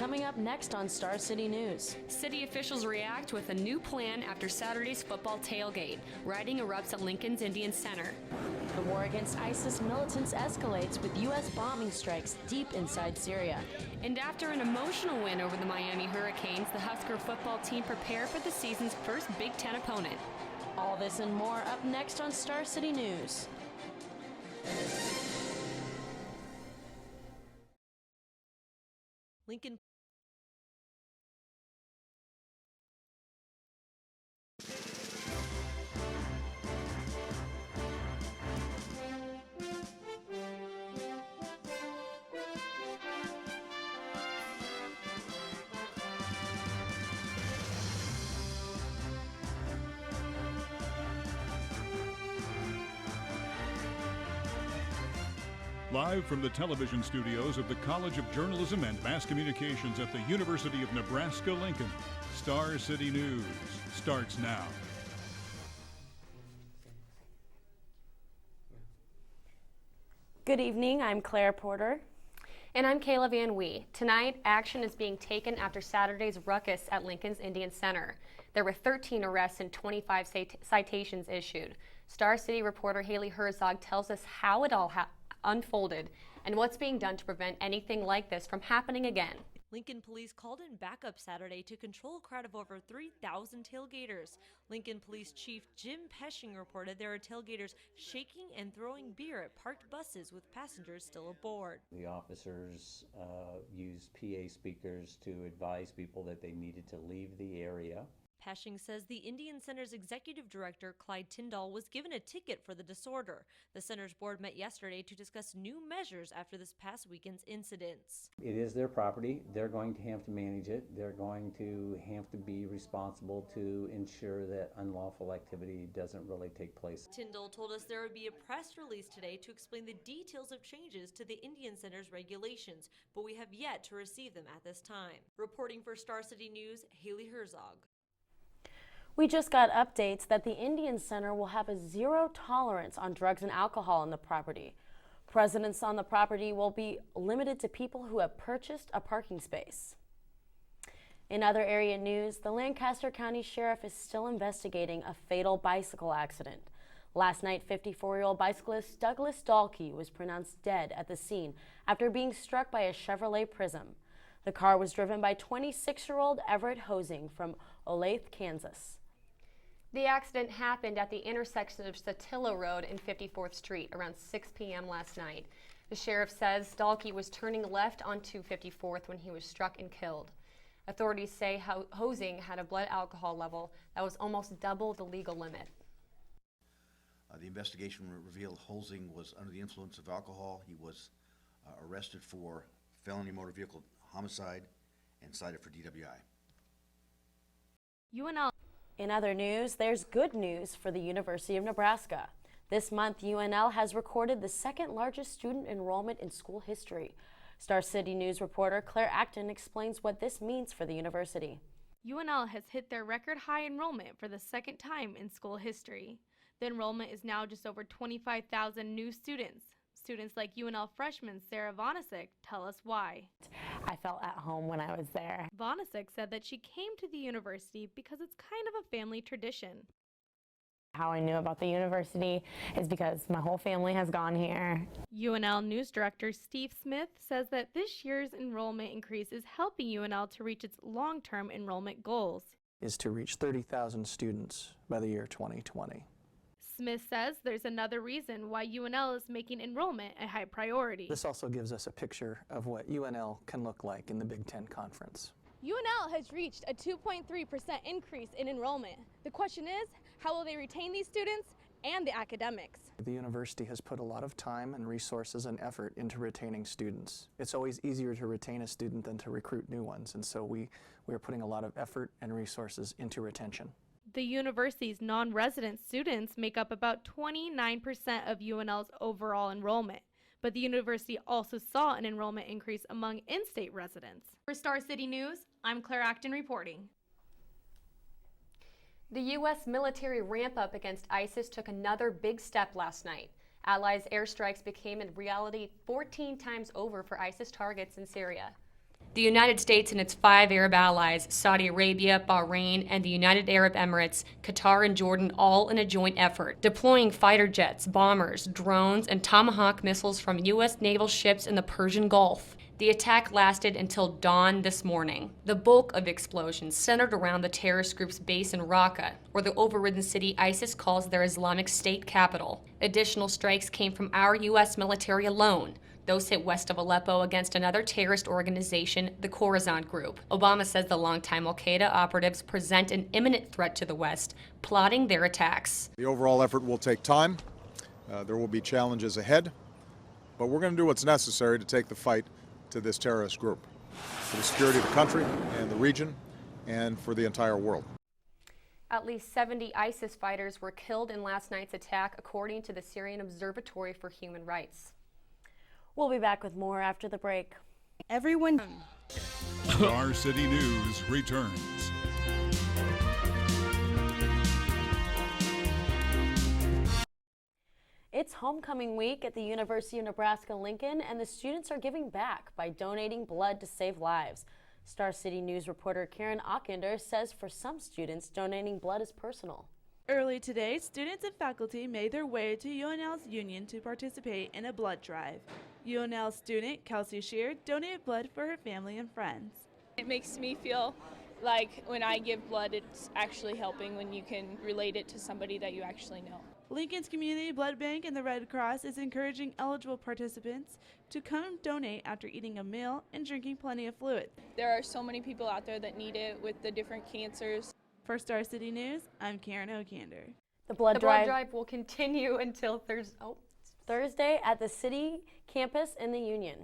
coming up next on Star City News. City officials react with a new plan after Saturday's football tailgate. Rioting erupts at Lincoln's Indian Center. The war against ISIS militants escalates with U.S. bombing strikes deep inside Syria. And after an emotional win over the Miami Hurricanes, the Husker football team prepare for the season's first Big Ten opponent. All this and more up next on Star City News. Lincoln. Live from the television studios of the College of Journalism and Mass Communications at the University of Nebraska-Lincoln, Star City News starts now. Good evening, I'm Claire Porter. And I'm Kayla Van Wee. Tonight, action is being taken after Saturday's ruckus at Lincoln's Indian Center. There were 13 arrests and 25 citations issued. Star City reporter Haley Herzog tells us how it all unfolded and what's being done to prevent anything like this from happening again. Lincoln police called in backup Saturday to control a crowd of over 3,000 tailgaters. Lincoln Police Chief Jim Pesching reported there are tailgaters shaking and throwing beer at parked buses with passengers still aboard. The officers used PA speakers to advise people that they needed to leave the area. Pesching says the Indian Center's executive director, Clyde Tyndall, was given a ticket for the disorder. The center's board met yesterday to discuss new measures after this past weekend's incidents. It is their property. They're going to have to manage it. They're going to have to be responsible to ensure that unlawful activity doesn't really take place. Tyndall told us there would be a press release today to explain the details of changes to the Indian Center's regulations, but we have yet to receive them at this time. Reporting for Star City News, Haley Herzog. We just got updates that the Indian Center will have a zero tolerance on drugs and alcohol on the property. Residents on the property will be limited to people who have purchased a parking space. In other area news, the Lancaster County Sheriff is still investigating a fatal bicycle accident. Last night, 54-year-old bicyclist Douglas Dahlke was pronounced dead at the scene after being struck by a Chevrolet Prism. The car was driven by 26-year-old Everett Hosing from Olathe, Kansas. The accident happened at the intersection of Satillo Road and 54th Street around 6 p.m. last night. The sheriff says Dahlke was turning left onto 54th when he was struck and killed. Authorities say Hosing had a blood alcohol level that was almost double the legal limit. The investigation revealed Hosing was under the influence of alcohol. He was arrested for felony motor vehicle homicide and cited for DWI. UNL. In other news, there's good news for the University of Nebraska. This month, UNL has recorded the second largest student enrollment in school history. Star City News reporter Claire Acton explains what this means for the university. UNL has hit their record high enrollment for the second time in school history. The enrollment is now just over 25,000 new students. Students like UNL freshman Sarah Vonasek tell us why. I felt at home when I was there. Vonasek said that she came to the university because it's kind of a family tradition. How I knew about the university is because my whole family has gone here. UNL News Director Steve Smith says that this year's enrollment increase is helping UNL to reach its long-term enrollment goals. Is to reach 30,000 students by the year 2020. Smith says there's another reason why UNL is making enrollment a high priority. This also gives us a picture of what UNL can look like in the Big Ten Conference. UNL has reached a 2.3% increase in enrollment. The question is, how will they retain these students and the academics? The university has put a lot of time and resources and effort into retaining students. It's always easier to retain a student than to recruit new ones, and so we are putting a lot of effort and resources into retention. The university's non-resident students make up about 29% of UNL's overall enrollment, but the university also saw an enrollment increase among in-state residents. For Star City News, I'm Claire Acton reporting. The U.S. military ramp-up against ISIS took another big step last night. Allies' airstrikes became in reality 14 times over for ISIS targets in Syria. The United States and its 5 Arab allies, Saudi Arabia, Bahrain, and the United Arab Emirates, Qatar, and Jordan, all in a joint effort, deploying fighter jets, bombers, drones, and Tomahawk missiles from U.S. naval ships in the Persian Gulf. The attack lasted until dawn this morning. The bulk of explosions centered around the terrorist group's base in Raqqa, or the overridden city ISIS calls their Islamic State capital. Additional strikes came from our U.S. military alone. Those hit west of Aleppo against another terrorist organization, the Khorasan Group. Obama says the longtime al-Qaeda operatives present an imminent threat to the West, plotting their attacks. The overall effort will take time. There will be challenges ahead, but we're going to do what's necessary to take the fight to this terrorist group, for the security of the country and the region, and for the entire world. At least 70 ISIS fighters were killed in last night's attack, according to the Syrian Observatory for Human Rights. We'll be back with more after the break. Everyone. Star City News returns. It's homecoming week at the University of Nebraska-Lincoln, and the students are giving back by donating blood to save lives. Star City News reporter Karen Ockender says for some students, donating blood is personal. Early today, students and faculty made their way to UNL's Union to participate in a blood drive. UNL student Kelsey Shear donated blood for her family and friends. It makes me feel like when I give blood, it's actually helping when you can relate it to somebody that you actually know. Lincoln's Community Blood Bank and the Red Cross is encouraging eligible participants to come donate after eating a meal and drinking plenty of fluid. There are so many people out there that need it with the different cancers. For Star City News, I'm Karen O'Kander. The blood drive will continue until Thursday at the city campus in the Union.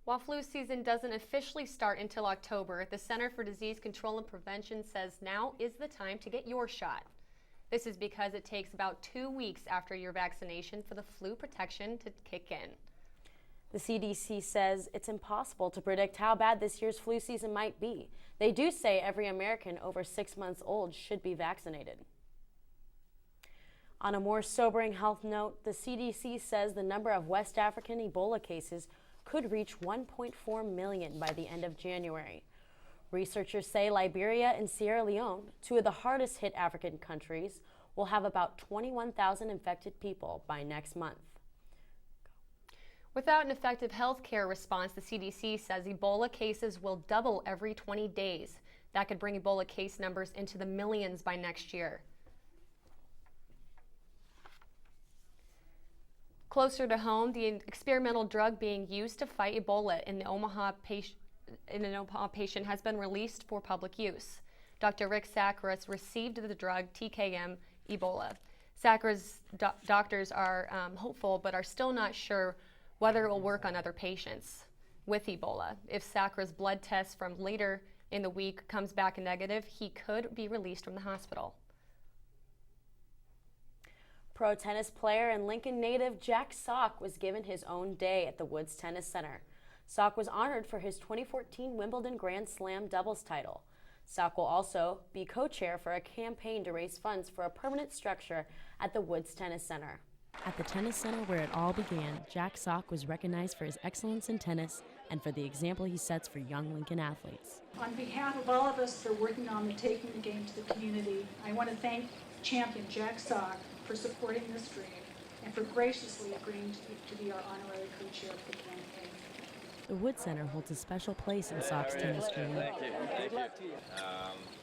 While flu season doesn't officially start until October, the Center for Disease Control and Prevention says now is the time to get your shot. This is because it takes about 2 weeks after your vaccination for the flu protection to kick in. The CDC says it's impossible to predict how bad this year's flu season might be. They do say every American over 6 months old should be vaccinated. On a more sobering health note, the CDC says the number of West African Ebola cases could reach 1.4 million by the end of January. Researchers say Liberia and Sierra Leone, 2 of the hardest hit African countries, will have about 21,000 infected people by next month. Without an effective health care response, the CDC says Ebola cases will double every 20 days. That could bring Ebola case numbers into the millions by next year. Closer to home, the experimental drug being used to fight Ebola in an Omaha patient has been released for public use. Dr. Rick Sakharas received the drug TKM Ebola. Sakharas' doctors are hopeful but are still not sure whether it will work on other patients with Ebola. If Sakharas' blood test from later in the week comes back negative, he could be released from the hospital. Pro tennis player and Lincoln native Jack Sock was given his own day at the Woods Tennis Center. Sock was honored for his 2014 Wimbledon Grand Slam doubles title. Sock will also be co-chair for a campaign to raise funds for a permanent structure at the Woods Tennis Center. At the tennis center where it all began, Jack Sock was recognized for his excellence in tennis and for the example he sets for young Lincoln athletes. On behalf of all of us for working on taking the game to the community, I want to thank champion Jack Sock for supporting this dream and for graciously agreeing to be our honorary co-chair of the campaign. The Wood Center holds a special place in Sock's tennis journey. Thank you.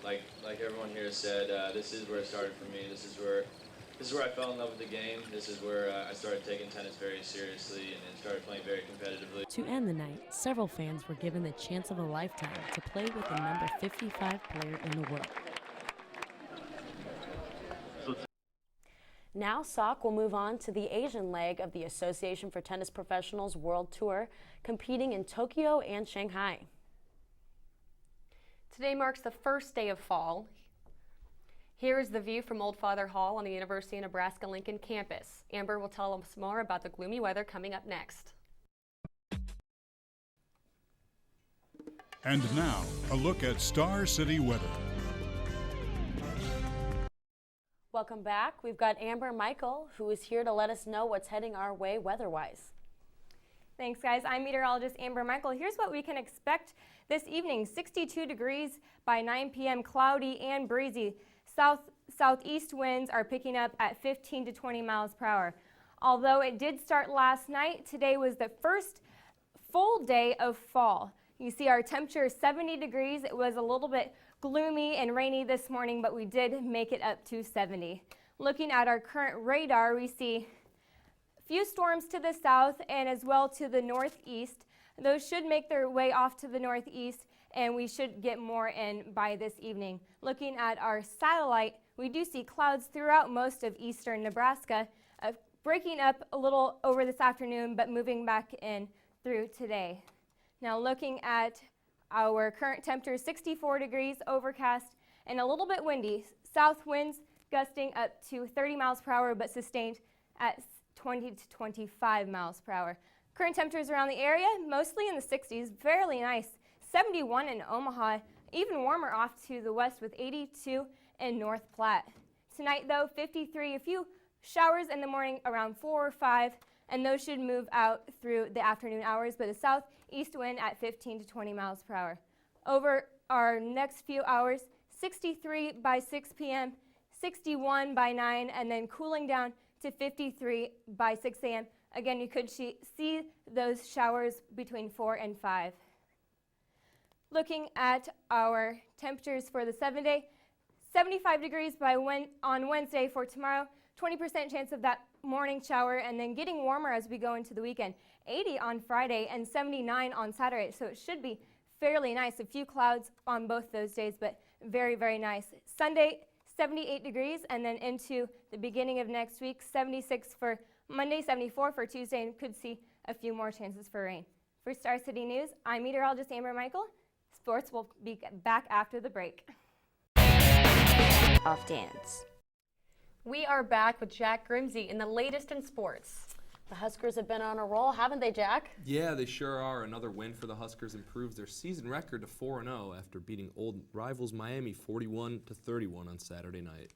Like everyone here said, this is where it started for me. This is where I fell in love with the game. This is where I started taking tennis very seriously and started playing very competitively. To end the night, several fans were given the chance of a lifetime to play with the number 55 player in the world. Now Sock will move on to the Asian leg of the Association for Tennis Professionals World Tour, competing in Tokyo and Shanghai. Today marks the first day of fall. Here is the view from Old Father Hall on the University of Nebraska-Lincoln campus. Amber will tell us more about the gloomy weather coming up next. And now, a look at Star City weather. Welcome back. We've got Amber Michael, who is here to let us know what's heading our way weather-wise. Thanks, guys. I'm meteorologist Amber Michael. Here's what we can expect this evening. 62 degrees by 9 p.m., cloudy and breezy. Southeast winds are picking up at 15 to 20 miles per hour. Although it did start last night, today was the first full day of fall. You see our temperature is 70 degrees. It was a little bit gloomy and rainy this morning, but we did make it up to 70. Looking at our current radar, we see a few storms to the south and as well to the northeast. Those should make their way off to the northeast, and we should get more in by this evening. Looking at our satellite, we do see clouds throughout most of eastern Nebraska, breaking up a little over this afternoon, but moving back in through today. Now looking at our current temperature, 64 degrees, overcast, and a little bit windy. South winds gusting up to 30 miles per hour, but sustained at 20 to 25 miles per hour. Current temperatures around the area, mostly in the 60s, fairly nice. 71 in Omaha, even warmer off to the west with 82 in North Platte. Tonight though, 53, a few showers in the morning around 4 or 5, and those should move out through the afternoon hours, but a southeast wind at 15 to 20 miles per hour. Over our next few hours, 63 by 6 p.m., 61 by 9, and then cooling down to 53 by 6 a.m. Again, you could see those showers between 4 and 5. Looking at our temperatures for the 7-day, 75 degrees on Wednesday for tomorrow, 20% chance of that morning shower, and then getting warmer as we go into the weekend. 80 on Friday and 79 on Saturday, so it should be fairly nice. A few clouds on both those days, but very, very nice. Sunday, 78 degrees, and then into the beginning of next week, 76 for Monday, 74 for Tuesday, and could see a few more chances for rain. For Star City News, I'm meteorologist Amber Michael. Sports will be back after the break. Off dance. We are back with Jack Grimsey in the latest in sports. The Huskers have been on a roll, haven't they, Jack? Yeah, they sure are. Another win for the Huskers improves their season record to 4-0 after beating old rivals Miami 41-31 on Saturday night.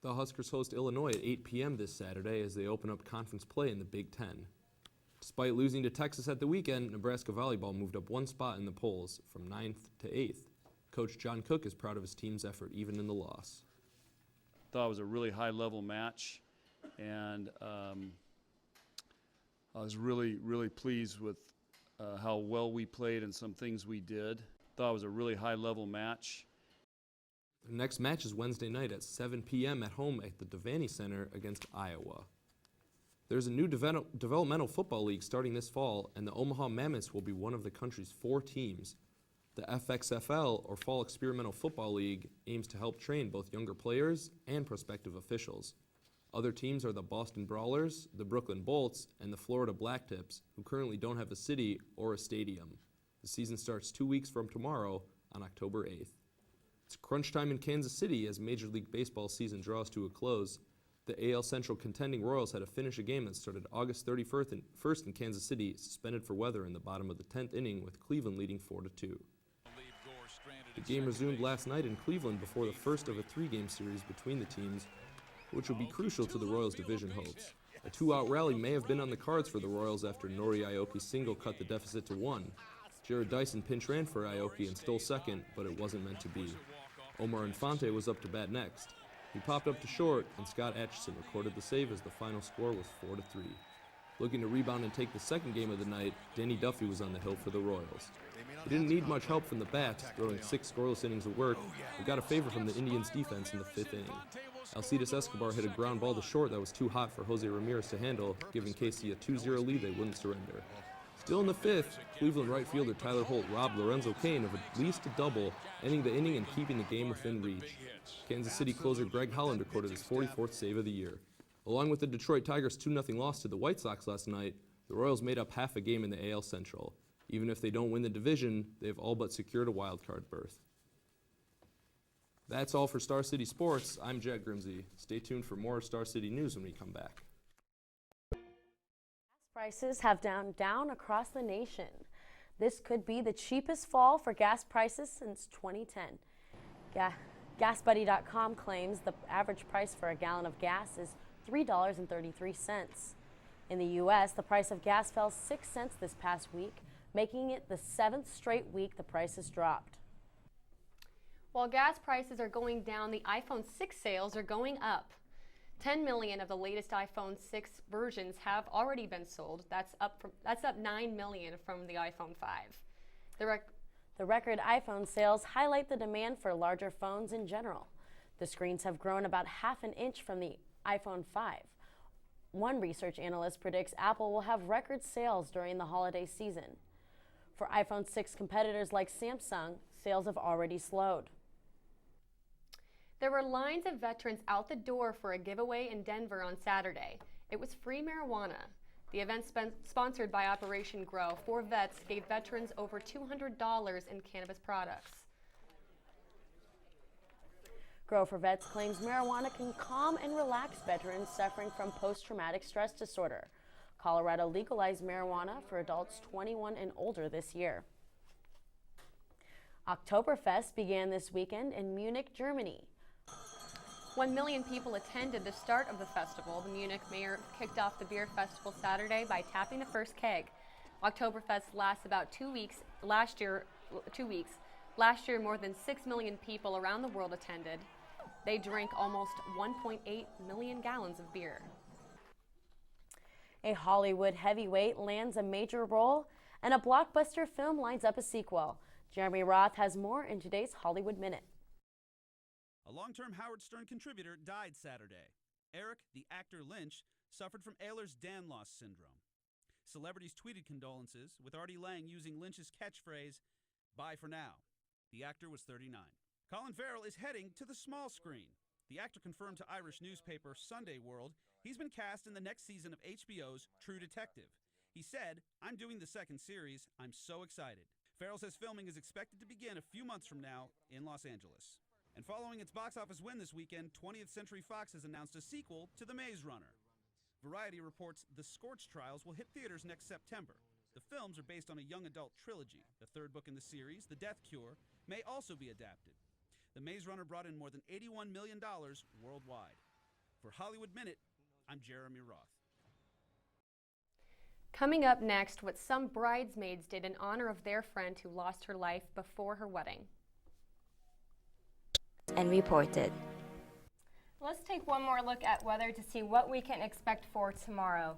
The Huskers host Illinois at 8 p.m. this Saturday as they open up conference play in the Big Ten. Despite losing to Texas at the weekend, Nebraska volleyball moved up one spot in the polls from 9th to 8th. Coach John Cook is proud of his team's effort even in the loss. Thought it was a really high-level match, and I was really, really pleased with how well we played and some things we did. Thought it was a really high-level match. The next match is Wednesday night at 7 p.m. at home at the Devaney Center against Iowa. There's a new developmental football league starting this fall, and the Omaha Mammoths will be one of the country's 4 teams. The FXFL, or Fall Experimental Football League, aims to help train both younger players and prospective officials. Other teams are the Boston Brawlers, the Brooklyn Bolts, and the Florida Blacktips, who currently don't have a city or a stadium. The season starts 2 weeks from tomorrow on October 8th. It's crunch time in Kansas City as Major League Baseball season draws to a close. The AL Central contending Royals had to finish a game that started August 31st in Kansas City, suspended for weather in the bottom of the 10th inning with Cleveland leading 4-2. The game resumed last night in Cleveland before the first of a 3-game series between the teams, which will be crucial to the Royals' division hopes. A 2-out rally may have been on the cards for the Royals after Nori Aoki's single cut the deficit to 1. Jared Dyson pinch ran for Aoki and stole second, but it wasn't meant to be. Omar Infante was up to bat next. He popped up to short, and Scott Atchison recorded the save as the final score was 4-3. Looking to rebound and take the second game of the night, Danny Duffy was on the hill for the Royals. He didn't need much help from the bats, throwing 6 scoreless innings of work, but got a favor from the Indians' defense in the 5th inning. Alcides Escobar hit a ground ball to short that was too hot for Jose Ramirez to handle, giving KC a 2-0 lead they wouldn't surrender. Still in the 5th, Cleveland right fielder Tyler Holt robbed Lorenzo Cain of at least a double, ending the inning and keeping the game within reach. Kansas City closer Greg Holland recorded his 44th save of the year. Along with the Detroit Tigers' 2-0 loss to the White Sox last night, the Royals made up half a game in the AL Central. Even if they don't win the division, they've all but secured a wild card berth. That's all for Star City Sports. I'm Jack Grimsey. Stay tuned for more Star City news when we come back. Gas prices have down across the nation. This could be the cheapest fall for gas prices since 2010. GasBuddy.com claims the average price for a gallon of gas is $3.33. In the U.S., the price of gas fell 6 cents this past week, making it the 7th straight week the price has dropped. While gas prices are going down, the iPhone 6 sales are going up. 10 million of the latest iPhone 6 versions have already been sold. That's up 9 million from the iPhone 5. The record iPhone sales highlight the demand for larger phones in general. The screens have grown about half an inch from the iPhone 5. One research analyst predicts Apple will have record sales during the holiday season. For iPhone 6 competitors like Samsung, sales have already slowed. There were lines of veterans out the door for a giveaway in Denver on Saturday. It was free marijuana. The event sponsored by Operation Grow, 4 vets gave veterans over $200 in cannabis products. Grow for Vets claims marijuana can calm and relax veterans suffering from post-traumatic stress disorder. Colorado legalized marijuana for adults 21 and older this year. Oktoberfest began this weekend in Munich, Germany. 1 million people attended the start of the festival. The Munich mayor kicked off the beer festival Saturday by tapping the first keg. Oktoberfest lasts about 2 weeks. Last year, more than 6 million people around the world attended. They drank almost 1.8 million gallons of beer. A Hollywood heavyweight lands a major role, and a blockbuster film lines up a sequel. Jeremy Roth has more in today's Hollywood Minute. A long-term Howard Stern contributor died Saturday. Eric, the actor Lynch, suffered from Ehlers-Danlos syndrome. Celebrities tweeted condolences, with Artie Lang using Lynch's catchphrase, "Bye for now." The actor was 39. Colin Farrell is heading to the small screen. The actor confirmed to Irish newspaper Sunday World he's been cast in the next season of HBO's True Detective. He said, "I'm doing the second series. I'm so excited." Farrell says filming is expected to begin a few months from now in Los Angeles. And following its box office win this weekend, 20th Century Fox has announced a sequel to The Maze Runner. Variety reports The Scorch Trials will hit theaters next September. The films are based on a young adult trilogy. The third book in the series, The Death Cure, may also be adapted. The Maze Runner brought in more than $81 million worldwide. For Hollywood Minute, I'm Jeremy Roth. Coming up next, what some bridesmaids did in honor of their friend who lost her life before her wedding. And reported. Let's take one more look at weather to see what we can expect for tomorrow.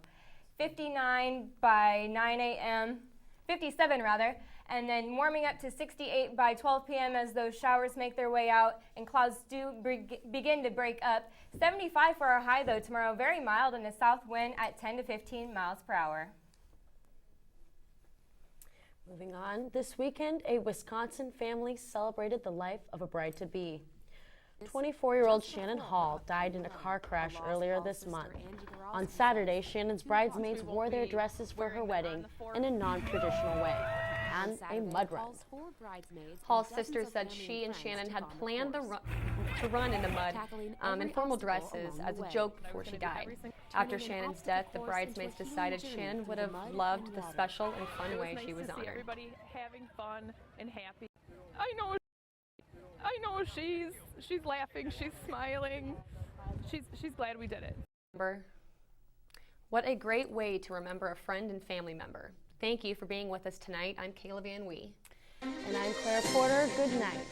59 by 9 a.m., 57 rather, and then warming up to 68 by 12 p.m. as those showers make their way out and clouds do begin to break up. 75 for our high though tomorrow, very mild and a south wind at 10 to 15 miles per hour. Moving on, this weekend, a Wisconsin family celebrated the life of a bride-to-be. 24-year-old Shannon Hall died in a car crash earlier this month. On Saturday, Shannon's bridesmaids wore their dresses for her wedding in a non-traditional way, and a mud run. Hall's sister said she and Shannon had planned to run in the mud in formal dresses as a joke before she died. After Shannon's death, the bridesmaids decided Shannon would have loved the special and fun way she was honored. Everybody having fun and happy. I know she's laughing, she's smiling. She's glad we did it. What a great way to remember a friend and family member. Thank you for being with us tonight. I'm Kayla Van Wee. And I'm Claire Porter. Good night.